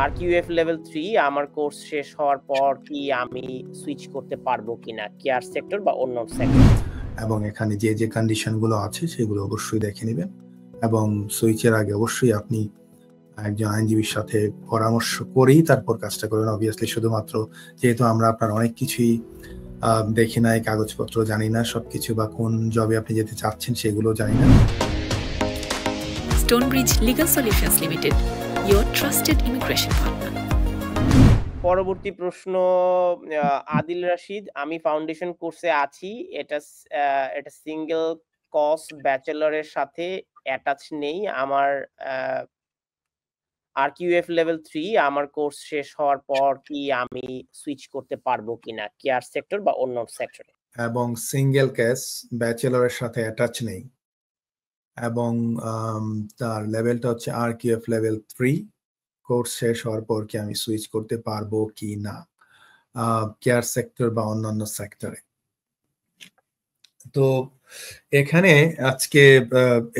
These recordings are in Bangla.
RQF লেভেল 3 আমার কোর্স শেষ হওয়ার পর কি আমি সুইচ করতে পারবো কিনা কেয়ার সেক্টর বা অন্য সেক্টর, এবং এখানে যে যে কন্ডিশনগুলো আছে সেগুলো অবশ্যই দেখে নেবেন এবং সুইচের আগে অবশ্যই আপনি একজন আইনজীবীর সাথে পরামর্শ করেই তারপর কাজটা করবেন। অবভিয়াসলি শুধুমাত্র যেহেতু আমরা আপনার অনেক কিছুই দেখি নাই, কাগজপত্র জানি না সবকিছু, বা কোন জবে আপনি যেতে চাচ্ছেন সেগুলো জানি না। Stonebridge Legal Solutions Limited, your trusted immigration partner. পরবর্তী প্রশ্ন আদিল রাশিদ, আমি ফাউন্ডেশন কোর্সে আছি, এটা সিঙ্গেল কোর্স ব্যাচেলরের সাথে অ্যাটাচ নেই, আমার RQF লেভেল 3 আমার কোর্স শেষ হওয়ার পর কি আমি সুইচ করতে পারবো কিনা কেয়ার সেক্টর বা অন্য সেক্টরে, এবং সিঙ্গেল কেস ব্যাচেলরের সাথে অ্যাটাচ নেই এবং তার লেভেলটা হচ্ছে RQF লেভেল 3, কোর্স শেষ হওয়ার পর কি আমি সুইচ করতে পারবো কি না কেয়ার সেক্টর বা অন্যান্য সেক্টরে। তো এখানে আজকে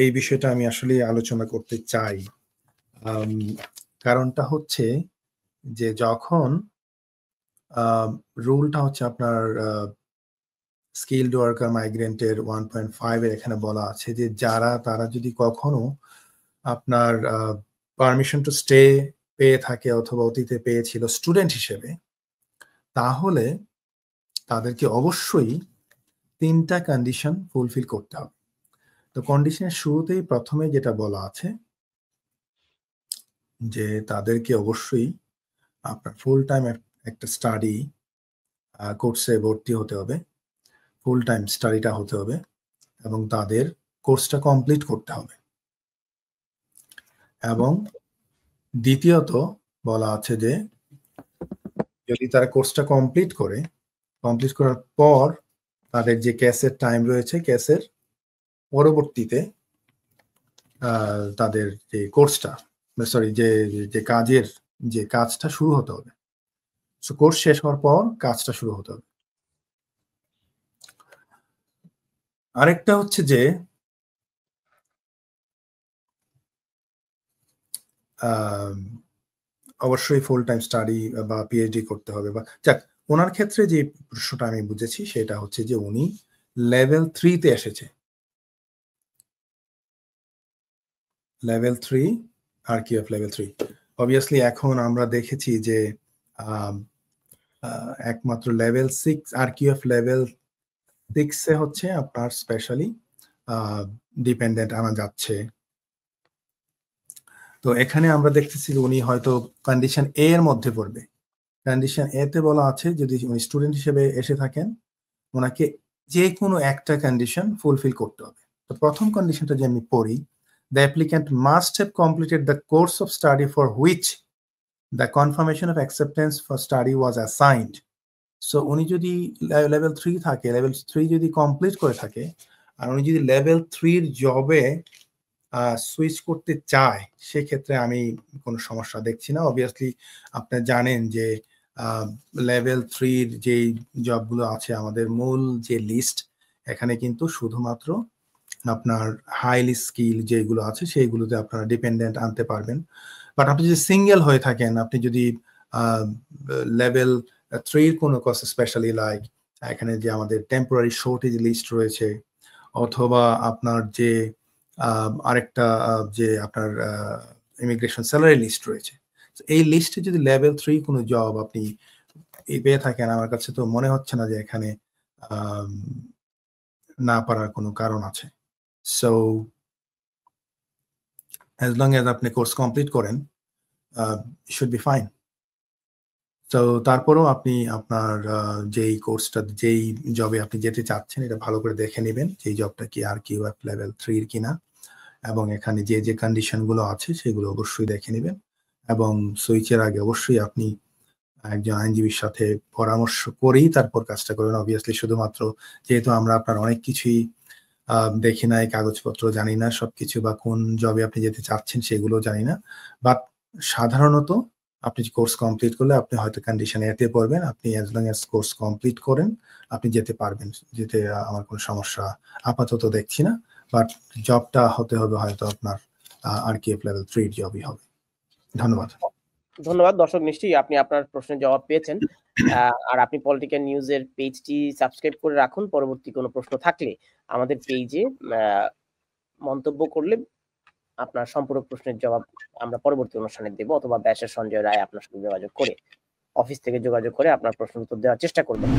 এই বিষয়টা আমি আসলে আলোচনা করতে চাই। কারণটা হচ্ছে যে যখন রুলটা হচ্ছে আপনার স্কিলড ওয়ার্কার মাইগ্রেন্টের 1.5 এর এখানে বলা আছে যে তারা যদি কখনো আপনার পারমিশন টু স্টে পেয়ে থাকে অথবা অতীতে পেয়েছিল স্টুডেন্ট হিসেবে, তাহলে তাদেরকে অবশ্যই 3টা কন্ডিশন ফুলফিল করতে হবে। তো কন্ডিশনের শুরুতেই প্রথমে যেটা বলা আছে যে তাদেরকে অবশ্যই আপনার ফুল টাইম একটা স্টাডি কোর্সে ভর্তি হতে হবে, ফুল টাইম স্টাডিটা হতে হবে এবং তাদের কোর্সটা কমপ্লিট করতে হবে। এবং দ্বিতীয়ত বলা আছে যে যদি তারা কোর্সটা কমপ্লিট করার পর তাদের যে কেসের টাইম রয়েছে, কেসের পরবর্তীতে তাদের যে কোর্সটা যে কাজটা শুরু হতে হবে। সো কোর্স শেষ হওয়ার পর কাজটা শুরু হতে হবে। আরেকটা হচ্ছে যে অবশ্যই ফুল টাইম স্টাডি বা পিএইচডি করতে হবে, বা যাক ওনার ক্ষেত্রে যে প্রশ্নটা আমি বুঝেছি সেটা হচ্ছে যে উনি লেভেল 3-তে এসেছে, লেভেল 3 RQF লেভেল 3। অবভিয়াসলি এখন আমরা দেখেছি যে একমাত্র লেভেল 6 RQF লেভেল 6-এ হচ্ছে আপনার স্পেশালি ডিপেন্ডেন্ট আনা যাচ্ছে। তো এখানে আমরা দেখতেছি যে উনি হয়তো কন্ডিশন এ এর মধ্যে পড়বে। কন্ডিশন এ তে বলা আছে যদি উনি স্টুডেন্ট হিসেবে এসে থাকেন ওনাকে যে কোনো একটা কন্ডিশন ফুলফিল করতে হবে। তো প্রথম কন্ডিশনটা যে আমি পড়ি, the applicant must have completed the course of study for which the confirmation of acceptance for study was assigned. So উনি যদি লেভেল 3 থাকে, লেভেল 3 যদি কমপ্লিট করে থাকে আর উনি যদি লেভেল 3-র জবে সুইচ করতে চায়, সেক্ষেত্রে আমি কোনো সমস্যা দেখছি না। অবভিয়াসলি আপনারা জানেন যে লেভেল 3-র যেই জবগুলো আছে আমাদের মূল যে লিস্ট, এখানে কিন্তু শুধুমাত্র আপনার হাইলি স্কিল যেগুলো আছে সেইগুলোতে আপনারা ডিপেন্ডেন্ট আনতে পারবেন। বাট আপনি যদি সিঙ্গেল হয়ে থাকেন, আপনি যদি লেভেল 3-র কোনো কোর্স স্পেশালি লাইক এখানে যে আমাদের টেম্পোরারি শর্টেজ লিস্ট রয়েছে, অথবা আপনার যে আরেকটা যে আপনার ইমিগ্রেশন স্যালারি লিস্ট রয়েছে, এই লিস্টে যদি লেভেল 3 কোনো জব আপনি পেয়ে থাকেন, আমার কাছে তো মনে হচ্ছে না যে এখানে না পারার কোনো কারণ আছে। সো as long as আপনি কোর্স কমপ্লিট করেন should be fine. তো তারপরেও আপনি আপনার যেই কোর্সটা যেই জবে আপনি যেতে চাচ্ছেন এটা ভালো করে দেখে নেবেন যেই জবটা কি RQF লেভেল 3-র কিনা, এবং এখানে যে যে কন্ডিশনগুলো আছে সেগুলো অবশ্যই দেখে নেবেন এবং সুইচের আগে অবশ্যই আপনি একজন আইনজীবীর সাথে পরামর্শ করেই তারপর কাজটা করবেন। অবভিয়াসলি শুধুমাত্র যেহেতু আমরা আপনার অনেক কিছুই দেখি নাই, কাগজপত্র জানি না সবকিছু, বা কোন জবে আপনি যেতে চাচ্ছেন সেগুলো জানি না, বাট সাধারণত আপনি কোর্স কমপ্লিট করলে আপনি হয়তো কন্ডিশন এতে পড়বেন। আপনি as long as course complete করেন আপনি যেতে পারবেন, যেতে আমার কোনো সমস্যা আপাতত দেখছি না। বাট জবটা হতে হবে হয়তো আপনার RQF লেভেল 3 জবই হবে। ধন্যবাদ। ধন্যবাদ দর্শক, নিশ্চয়ই আপনি আপনার প্রশ্নের জবাব পেয়েছেন। আর আপনি পলিটিক্যাল নিউজের পেজটি সাবস্ক্রাইব করে রাখুন। পরবর্তী কোনো প্রশ্ন থাকলে আমাদের পেজে মন্তব্য করলে আপনার সম্পূরক প্রশ্নের জবাব আমরা পরবর্তী অনুষ্ঠানে দেব, অথবা ব্যাসের সঞ্জয় রায় আপনার সাথে যোগাযোগ করে, অফিস থেকে যোগাযোগ করে আপনার প্রশ্নের উত্তর দেওয়ার চেষ্টা করবেন।